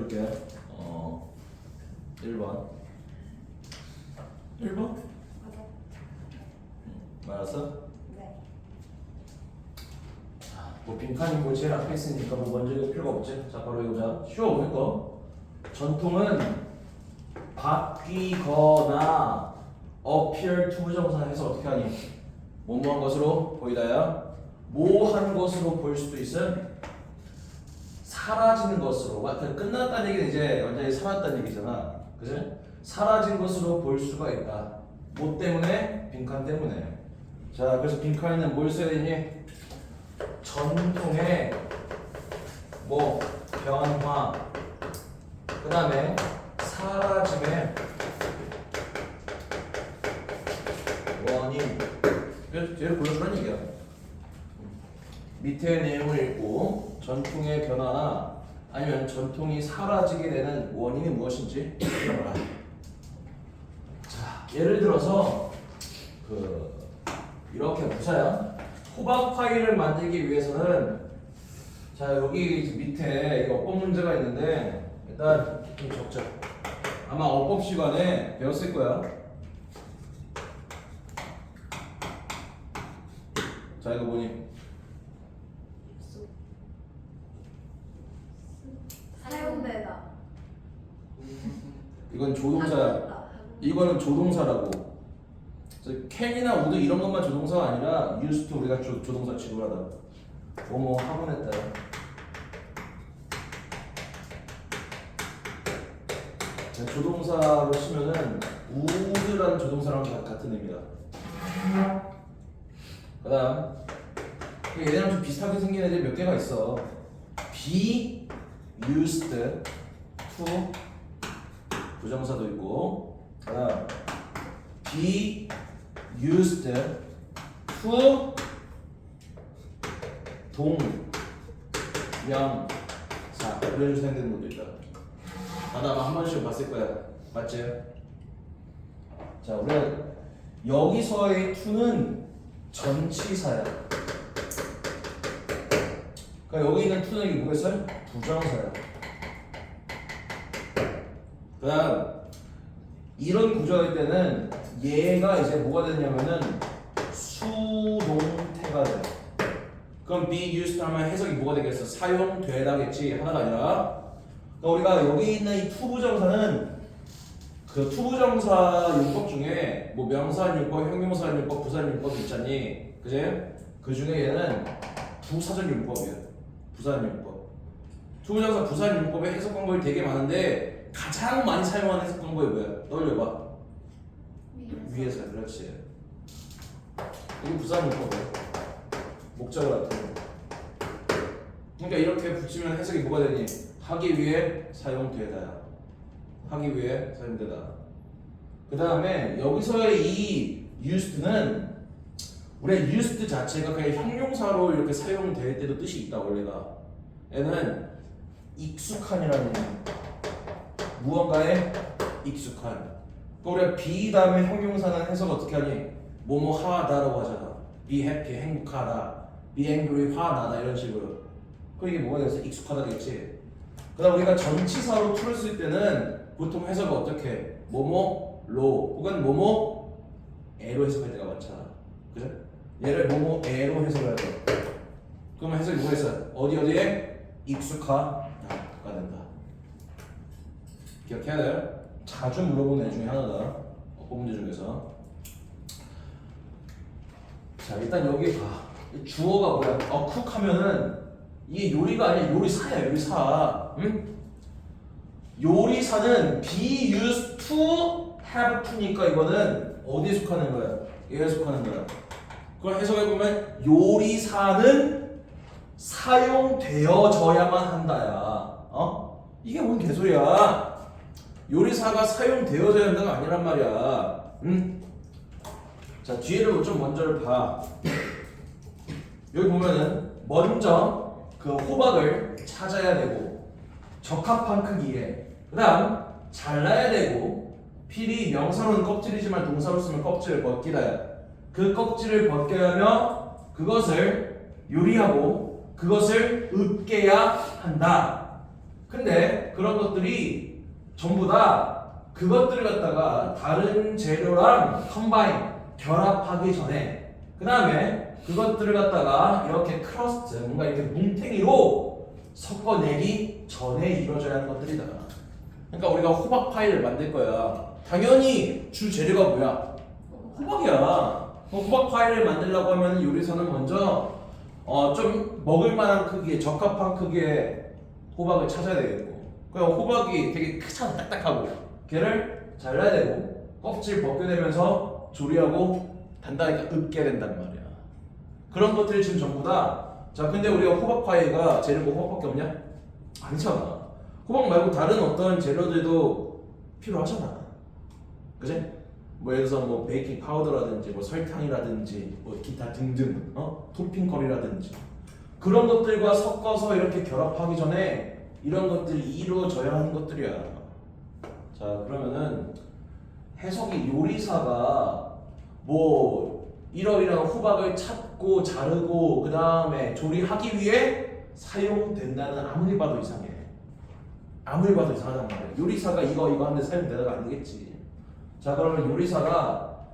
보여줄게. 1번. 1번? 맞았어? 네. 뭐 빈칸이 뭐 제일 앞에 있으니까 뭐 먼저 읽을 필요가 없지. 자 바로 이거자. 쉬워 이거. 전통은 바뀌거나 appear to 부정사 해서 어떻게 하니? 뭐뭐한 것으로 보이다야. 뭐한 것으로 보일 수도 있어. 사라지는 것으로. 끝났다는 얘기는 이제 완전히 사라졌다는 얘기잖아. 그지? 사라진 것으로 볼 수가 있다. 뭐 때문에? 빈칸 때문에. 자 그래서 빈칸에는 뭘 써야 되니? 전통의 뭐 변화, 그 다음에 사라짐의 원인. 얘를 보여주라는 얘기야. 밑에 내용을 읽고 전통의 변화나 아니면 전통이 사라지게 되는 원인이 무엇인지 알아라. 자, 예를 들어서 이렇게 보자야. 호박 파이를 만들기 위해서는 자 여기 밑에 이거 어법 문제가 있는데 일단 좀 적자. 아마 어법 시간에 배웠을 거야. 자 이거 뭐니? 사용되다. 이건 조동사야. 이거는 조동사라고. 캔이나 우드 이런 것만 조동사가 아니라 used to 우리가 조동사 취급을 하다. 뭐뭐 하곤 했다. 조동사로 치면은 would라는 조동사랑 같은 의미다. 그 다음 얘네랑 좀 비슷하게 생긴 애들이 몇 개가 있어. be used to 부정사도 있고, 그 다음 be used to 동명사 이런 식으로 사용되는 것도 있다. 아마 한 번씩 봤을 거야. 맞지? 자, 우리가 여기서의 to는 전치사야. 그러니까 여기 있는 to는 이게 뭐겠어요? 부정사야. 그 다음 이런 구조일 때는 얘가 이제 뭐가 되냐면은 수동태가 돼. 그럼 be used 하면 해석이 뭐가 되겠어? 사용되다겠지. 하나가 아니라. 그러니까 우리가 여기 있는 이 to 부정사는 그 to 부정사 용법 중에 뭐 명사용법, 형용사용법, 부사용법이 있잖니. 그제? 그 중에 얘는 부사적 용법이야. 부사용법. to 부정사 부사용법의 해석 방법이 되게 많은데 가장 많이 사용하는 해석 방법이 뭐야? 떠올려봐. 위에서. 그렇지. 이게 부사용법이야. 목적을 나타내. 그러니까 이렇게 붙이면 해석이 뭐가 되니? 하기 위해 사용되다야. 하기 위해 사용되다. 그 다음에 여기서의 이 used는 우리가 used 자체가 그냥 형용사로 이렇게 사용될 때도 뜻이 있다 원래가. 얘는 익숙한이라는 의미. 무언가에 익숙한. 우리가 be 다음에 형용사는 해석 어떻게 하니? 뭐뭐 하다라고 하잖아. be happy 행복하다. be angry 화나다 이런 식으로. 그럼 이게 뭐가 돼서 익숙하다겠지. 그다음 우리가 전치사로 to를 쓸 때는 보통 해석을 어떻게 해? 뭐뭐로 혹은 뭐뭐에로 해석할 때가 많잖아. 그죠? 얘를 뭐뭐에로 해석을 해. 그러면 해석이 뭐겠어? 어디에 익숙하다가 된다. 기억해야 돼요. 자주 물어보는 애 중에 하나다. 어법 문제 중에서. 자 일단 여기 봐. 주어가 뭐야? cook 하면은 이게 요리가 아니라 요리사야. 요리사. 응? 요리사는 be used to have to니까 이거는 어디에 속하는 거야? 얘에 속하는 거야. 그걸 해석해보면 요리사는 사용되어져야만 한다야. 어? 이게 뭔 개소리야. 요리사가 사용되어져야 한다가 아니란 말이야. 응? 자 뒤에를 좀 먼저 봐. 여기 보면은 먼저 그 호박을 찾아야 되고 적합한 크기에, 그 다음 잘라야 되고, 필히 명사로는 껍질이지만 동사로 쓰면 껍질을 벗기다야. 그 껍질을 벗겨야 하며 그것을 요리하고 그것을 으깨야 한다. 근데 그런 것들이 전부 다 그것들을 갖다가 다른 재료랑 컴바인 결합하기 전에 그 다음에 그것들을 갖다가 이렇게 크러스트 뭔가 이렇게 뭉탱이로 섞어내기 전에 이루어져야 하는 것들이다. 그러니까 우리가 호박 파이를 만들 거야. 당연히 주 재료가 뭐야? 호박이야. 호박 파이를 만들려고 하면 요리사는 먼저 좀 먹을 만한 크기에 적합한 크기의 호박을 찾아야 되겠고, 그럼 호박이 되게 크잖아, 딱딱하고 걔를 잘라야 되고 껍질 벗겨내면서 조리하고 단단하게 읊게 된단 말이야. 그런 것들이 지금 전부 다. 자, 근데 우리가 호박 파이가 재료가 호박밖에 없냐? 아니잖아. 호박 말고 다른 어떤 재료들도 필요하잖아. 그지? 뭐 예를 들어서 뭐 베이킹 파우더라든지 뭐 설탕이라든지 뭐 기타 등등 토핑거리라든지 그런 것들과 섞어서 이렇게 결합하기 전에 이런 것들이 이루어져야 하는 것들이야. 자, 그러면은 해석이 요리사가 뭐 이러이러한 호박을 찾고 자르고 그 다음에 조리하기 위해 사용된다는 아무리 봐도 이상해. 아무리 봐도 이상하단 말이야. 요리사가 이거 하는데 사용되다가 아니겠지. 자, 그러면 요리사가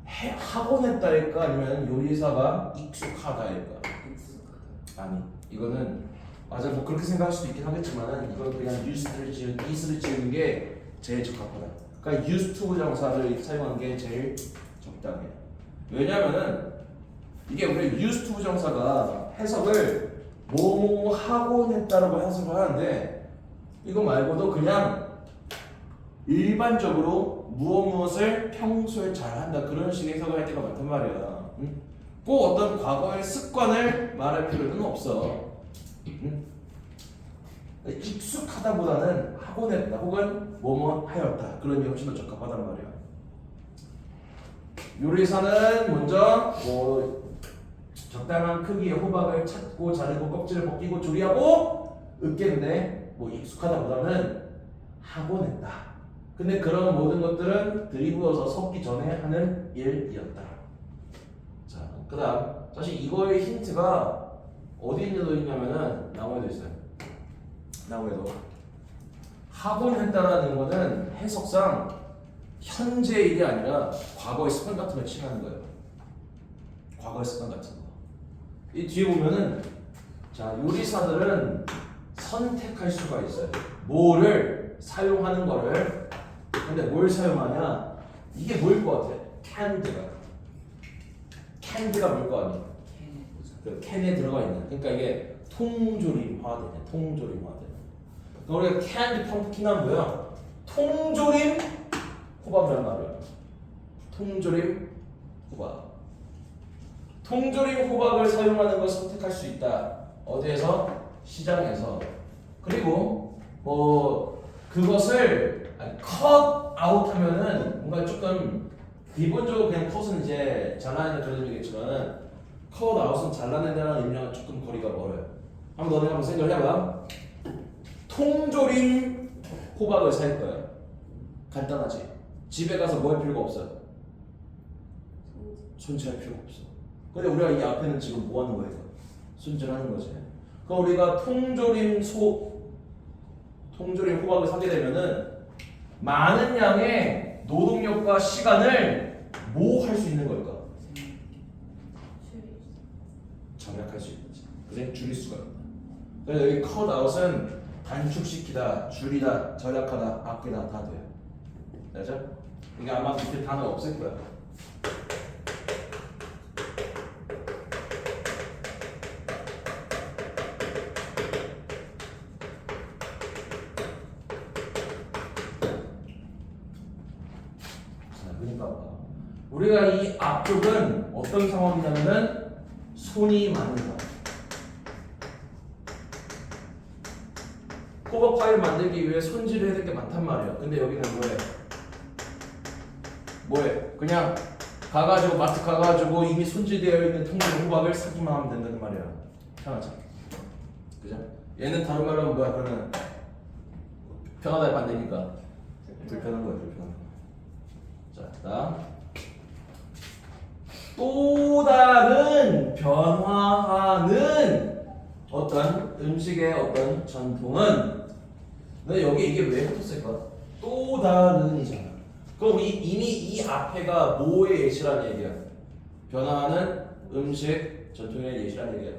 학원했다일까 아니면 요리사가 익숙하다일까? 아니, 이거는 맞아 뭐 그렇게 생각할 수도 있긴 하겠지만 이건 그냥 used를 지우는 게 제일 적합하다. 그러니까 used to 부정사를 사용하는 게 제일 적당해. 왜냐면은 이게 우리 used to 부정사가 해석을 뭐뭐 하곤 했다라고 해석을 하는데 이거 말고도 그냥 일반적으로 무엇을 평소에 잘한다 그런 식의 해석을 할 때가 많단 말이야. 응? 꼭 어떤 과거의 습관을 말할 필요는 없어. 응? 익숙하다보다는 하곤 했다 혹은 뭐뭐 하였다 그런 게 훨씬 더 적합하단 말이야. 요리사는 먼저 뭐 적당한 크기의 호박을 찾고 자르고 껍질을 벗기고 조리하고 읊겠는데 뭐 익숙하다보다는 하곤 했다. 근데 그런 모든 것들은 들이부어서 섞기 전에 하는 일이었다. 자, 그 다음 사실 이거의 힌트가 어디 있냐면은 나무에도 있어요. 나무에도 하곤 했다라는 거는 해석상 현재 일이 아니라 과거의 습관 같은 걸 칭하는 거예요. 과거의 습관 같은 거. 이 뒤에 보면은 자, 요리사들은 선택할 수가 있어요. 뭐를 사용하는 거를. 근데 뭘 사용하냐? 이게 뭐일 것 같아? 캔드가 뭘 거 아니야? 그 캔에 들어가 있는. 그러니까 이게 통조림화되네. 통조림화되네. 그러니까 우리가 캔드 펌프킨 하면 뭐야? 통조림 호박이란 말이야. 통조림 호박. 통조림 호박을 사용하는 걸 선택할 수 있다. 어디에서? 시장에서. 그리고 뭐 그것을 컷 아웃하면은 뭔가 조금 기본적으로 그냥 컷은 이제 잘라낸다 그런 의미겠지만은 컷 아웃은 잘라낸다는 의미랑은 조금 거리가 멀어요. 한번 너네 한번 생각을 해봐. 통조림 호박을 살 거야. 간단하지. 집에 가서 뭐 할 필요가 없어요. 손질할 필요가 없어. 근데 우리가 이 앞에는 지금 뭐 하는 거예요? 손질하는 거지. 그럼 우리가 통조림 호박을 사게 되면은 많은 양의 노동력과 시간을 뭐 할 수 있는 걸까? 절약할 수 있지. 그래? 줄일 수가 있다. 그래서 여기 cut out은 단축시키다, 줄이다, 절약하다, 아끼다 다 돼요. 알죠? 이게 아마 밑에 단어 없을 거야. 우리가 이 앞쪽은 어떤 상황이냐면은 손이 많은 상황. 호박 파이를 만들기 위해 손질해야 될 게 많단 말이야. 근데 여기는 뭐해? 그냥 가가지고 마트 가가지고 이미 손질되어 있는 통조림 호박을 사기만 하면 된다는 말이야. 편하죠? 그죠? 얘는 다른 말로 하면 뭐야? 그러면 편하다에 반대니까 불편한 거야, 불편한 거. 자, 다음. 또 다른 변화하는 어떤 음식의 어떤 전통은 근데 여기 이게 왜 붙었을까? 또 다른이잖아. 그럼 우리 이미 이 앞에가 뭐의 예시라는 얘기야? 변화하는 음식 전통의 예시라는 얘기야.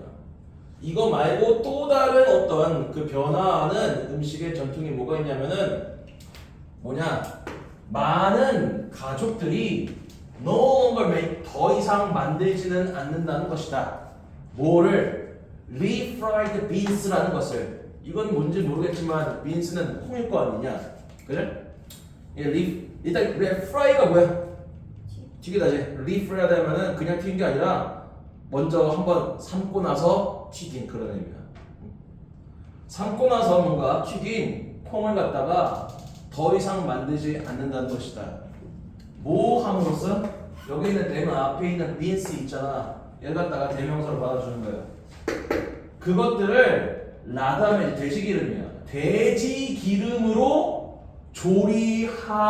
이거 말고 또 다른 어떤 그 변화하는 음식의 전통이 뭐가 있냐면은 뭐냐? 많은 가족들이 no longer make 더 이상 만들지는 않는다는 것이다. 뭐를? refried beans라는 것을. 이건 뭔지 모르겠지만 beans는 콩일 거 아니냐? 그래? 일단 fry가 뭐야? 튀기다지. refried 하면은 그냥 튀긴 게 아니라 먼저 한번 삶고 나서 튀긴 그런 의미야. 삶고 나서 뭔가 튀긴 콩을 갖다가 더 이상 만들지 않는다는 것이다. 뭐 함으로써? 여기 있는 맨 앞에 있는 beans 있잖아. 얘를 갖다가 대명사로 받아주는 거야. 그것들을 라다면 돼지 기름이야. 돼지 기름으로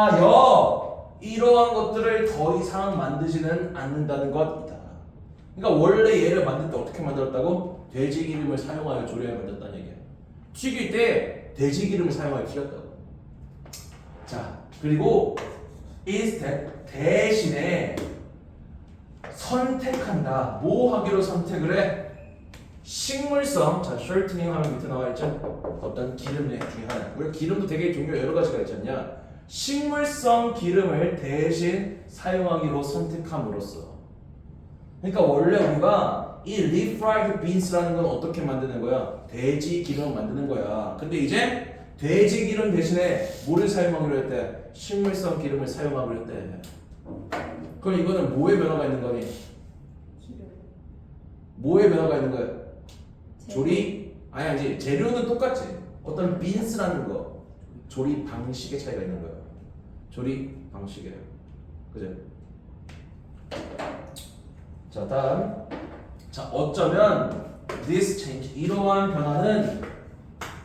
조리하여 이러한 것들을 더 이상 만들지는 않는다는 것이다. 그러니까 원래 얘를 만들 때 어떻게 만들었다고? 돼지 기름을 사용하여 조리하여 만들었다는 얘기야. 튀길 때 돼지 기름을 사용하여 튀겼다고. 자, 그리고 instead 대신에 선택한다. 뭐 하기로 선택을 해? 식물성. 자, shortening 하면 밑에 나와 있죠. 어떤 기름 중에 하나. 우리 기름도 되게 종류 여러 가지가 있지 않냐? 식물성 기름을 대신 사용하기로 선택함으로써. 그러니까 원래 우리가 이 refried beans라는 건 어떻게 만드는 거야? 돼지 기름을 만드는 거야. 근데 이제 돼지 기름 대신에 뭐를 사용하기로 했대? 식물성 기름을 사용하기로 했대. 그럼 이거는 뭐의 변화가 있는 거니? 뭐의 변화가 있는 거야? 조리? 아니지. 재료는 똑같지. 어떤 beans라는 거 조리 방식의 차이가 있는 거야. 조리 방식에. 그죠? 자, 다음. 자, 어쩌면 this change 이러한 변화는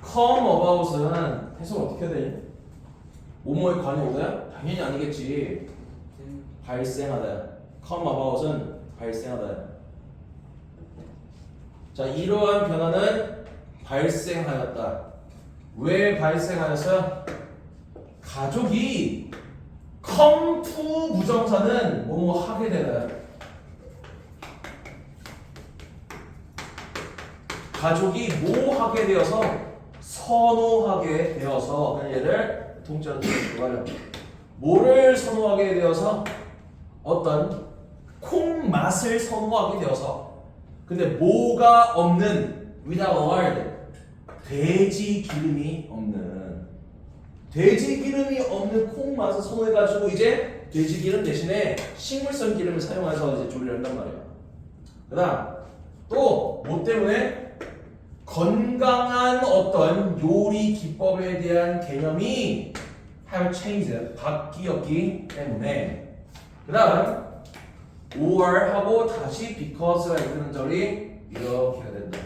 come about은 해석 어떻게 해야 되니? 뭐뭐에 관이 오다야? 당연히 아니겠지. 발생하다. come about은 발생하다. 자, 이러한 변화는 발생하였다. 왜 발생하였어요? 가족이 come to 부정사는 뭐뭐 하게 되다. 가족이 뭐 하게 되어서 선호하게 되어서 얘를 통째로 들어가려. 뭐를 선호하게 되어서 어떤 콩 맛을 선호하게 되어서. 근데 뭐가 없는 without lard 돼지 기름이 없는 콩 맛을 선호해가지고 이제 돼지 기름 대신에 식물성 기름을 사용해서 이제 조리를 한단 말이야. 그다음 또 뭐 때문에? 건강한 어떤 요리 기법에 대한 개념이 have changed 바뀌었기 때문에. 그 다음 or 하고 다시 because가 이끄는 절이 이렇게 해야 된다.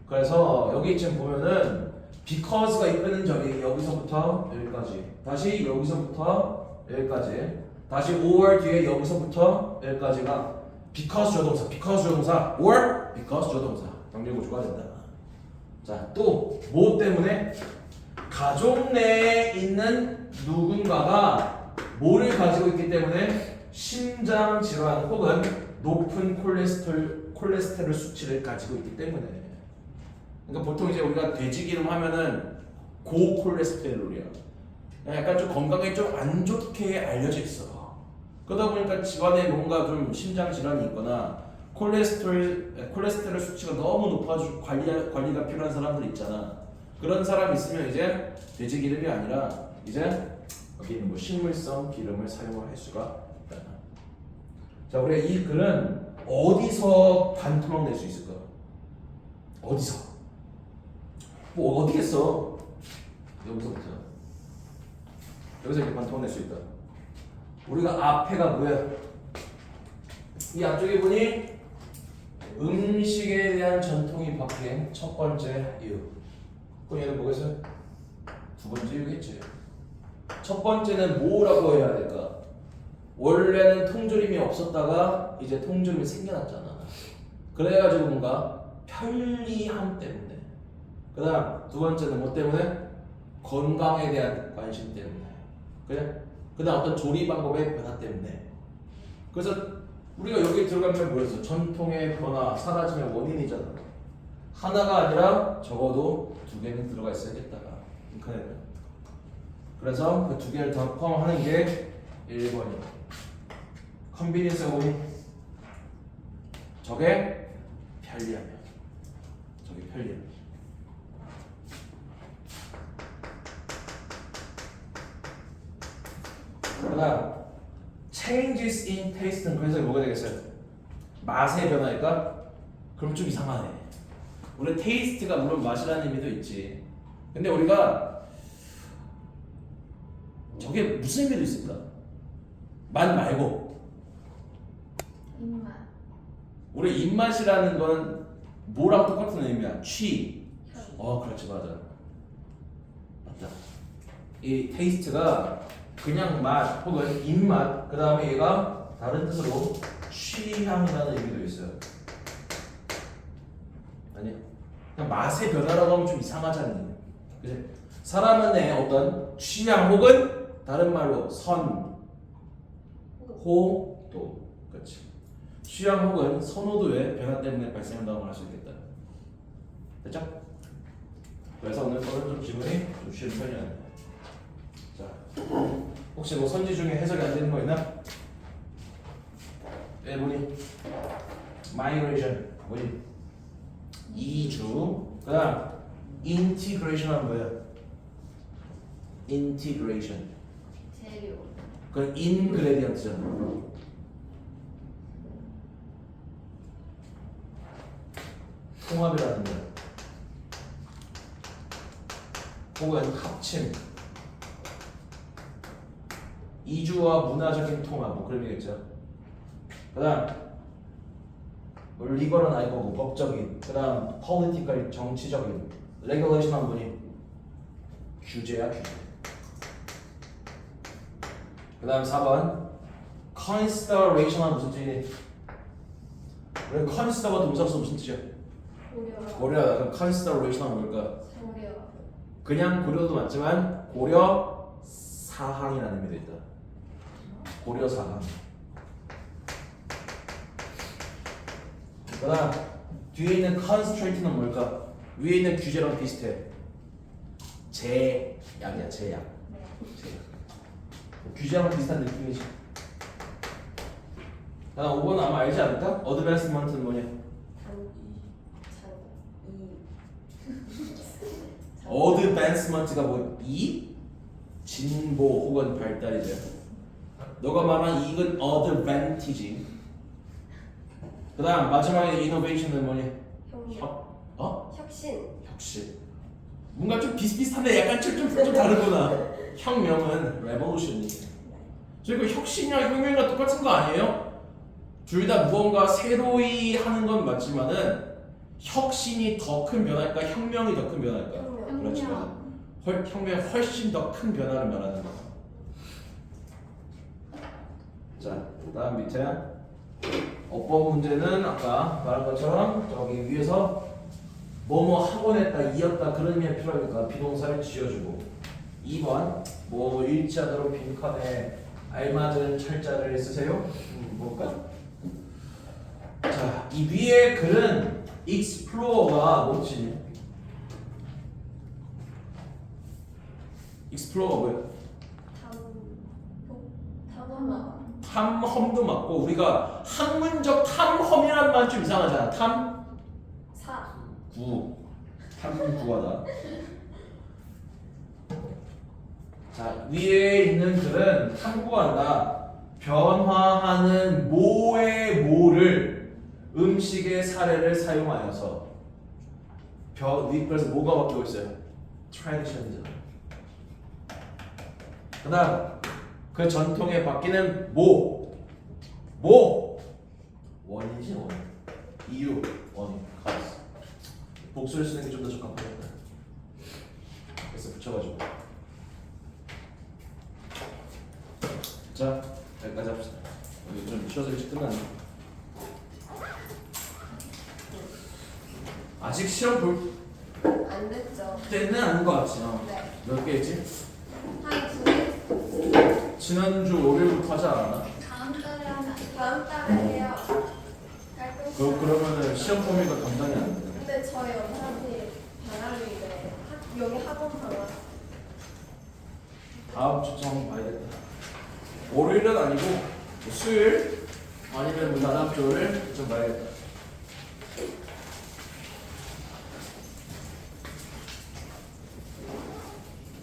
그래서 여기 지금 보면은 because가 이끄는 절이 여기서부터 여기까지, 다시 여기서부터 여기까지, 다시 or 뒤에 여기서부터 여기까지가 because 조동사 or because 조동사 병렬구조가 된다. 자, 또 뭐 때문에? 가족 내에 있는 누군가가 뭐를 가지고 있기 때문에? 심장 질환 혹은 높은 콜레스테롤 수치를 가지고 있기 때문에. 그러니까 보통 이제 우리가 돼지기름 하면은 고콜레스테롤이야. 약간 좀 건강에 좀 안 좋게 알려져 있어. 그러다 보니까 집안에 뭔가 좀 심장 질환이 있거나 콜레스테롤 수치가 너무 높아지고 관리가 필요한 사람들 있잖아. 그런 사람 있으면 이제 돼지 기름이 아니라 이제 여기 있는 뭐 식물성 기름을 사용할 수가 있다. 자, 우리가 이 글은 어디서 반토막 낼 수 있을까? 어디서? 뭐 어디겠어? 여기서부터. 여기서 이렇게 반토막 낼 수 있다. 우리가 앞에가 뭐야? 이 앞쪽에 보니 음식에 대한 전통이 바뀐 첫 번째 이유. 그럼 얘는 뭐겠어요? 두 번째 이유겠지. 첫 번째는 뭐라고 해야 될까? 원래는 통조림이 없었다가 이제 통조림이 생겨났잖아. 그래가지고 뭔가 편리함 때문에. 그 다음 두 번째는 뭐 때문에? 건강에 대한 관심 때문에. 그래? 그다음 어떤 조리 방법의 변화 때문에. 그래서 우리가 여기 들어가면 뭐였어? 전통의 변화, 사라짐의 원인이잖아. 하나가 아니라 적어도 두 개는 들어가 있어야겠다. 그래서 그 두 개를 다 포함하는 게 1번이야. 컨비니언스가 뭐니? 저게 편리하면. 저게 편리하면. 그다음 changes in taste는 그래서 뭐가 되겠어요? 맛의 변화일까? 그럼 좀 이상하네. 우리 테이스트가 물론 맛이라는 의미도 있지. 근데 우리가 저게 무슨 의미도 있을까? 맛 말고 입맛. 우리 입맛이라는 건 뭐랑 똑같은 의미야? 취. 그렇지 맞아. 맞다. 이 테이스트가 그냥 맛 혹은 입맛 그 다음에 얘가 다른 뜻으로 취향이라는 의미도 있어요. 아니 그냥 맛의 변화라고 하면 좀 이상하잖니. 그치? 사람의 어떤 취향 혹은 다른 말로 선, 호도. 그렇지. 취향 혹은 선호도의 변화 때문에 발생한다고 할 수 있겠다. 됐죠? 그래서 오늘 거는 좀 지문이 좀 쉬운 편이야. 자, 혹시 뭐 선지 중에 해석이 안 되는 거 있나? 1번이 migration 뭐지? 이주. 그다음 integration 하는 뭐야? integration. 재료. 그건 ingredient잖아. 통합이라는 거야. 혹은 합침. 이주와 문화적인 통합 뭐 그런 얘기겠죠. 그다음 리거는 아니고 법적인. 그다음 political 정치적인. regulation 한 분이 규제야 규제. 그다음 4번 consideration은 무슨 뜻이니? 우리 consider가 동사로서 무슨 뜻이야? 고려. 고려하다. 그럼 consideration은 뭘까? 고려. 그냥 고려도 맞지만 고려 사항이라는 의미도 있다. 고려 사항. 그다음 뒤에 있는 constraint는 뭘까? 위에 있는 규제랑 비슷해. 제약이야 제약. 제약. 규제랑 비슷한 느낌이지. 그다음 5번은 아마 알지 않을까? advancement는 뭐냐? advancement가 뭐? 이 진보 혹은 발달이죠. 너가 말한 이익은 advantage. 그다음 마지막에 innovation은 뭐니? 혁신. 혁신. 뭔가 좀 비슷비슷한데 약간 좀 다르구나. 혁명은 revolution이지. 그리고 혁신이랑 혁명이랑 똑같은 거 아니에요? 둘 다 무언가 새로이 하는 건 맞지만은 혁신이 더 큰 변화일까? 혁명이 더 큰 변화일까? 혁명. 그렇지 맞아. 혁명이 훨씬 더 큰 변화를 말하는 거야. 자, 그다음 밑에 어법 문제는 아까 말한 것처럼 저기 위에서 뭐뭐 하곤 했다, 이었다 그런 의미가 필요하니까 비동사를 지어주고 2번 뭐 일치하도록 빈칸에 알맞은 철자를 쓰세요. 뭘까? 자, 이 위에 글은 explorer가 뭐지? explorer가 뭐야? 탐험도 맞고 우리가 학문적 탐험이란 말 좀 이상하잖아. 탐구하다. 자, 위에 있는 글은 탐구한다. 변화하는 모의 모를 음식의 사례를 사용하여서 그래서 뭐가 바뀌고 있어요? tradition이잖아. 그다음 그 전통에 바뀌는 원인이지 원인. 이유 원인 cause. 복수를 쓰는 게 좀 더 적합하겠다. 그래서 붙여가지고. 자, 여기까지 합시다. 여기 좀 쉬어서 일찍 끝났네. 아직 시험 볼 안 됐죠. 때는 아닌 것 같지. 네. 몇 개지? 한 2개? 지난주 월요일부터 하지 않았나? 다음 달에 해요. 그러면은 시험 범위가 감당이 안 돼. 근데 저희 어차피 방학인데 여기 학원 방학. 다음 주쯤 한번 봐야겠다. 월요일은 아니고 수요일 아니면 다다음 주를 좀 봐야겠다.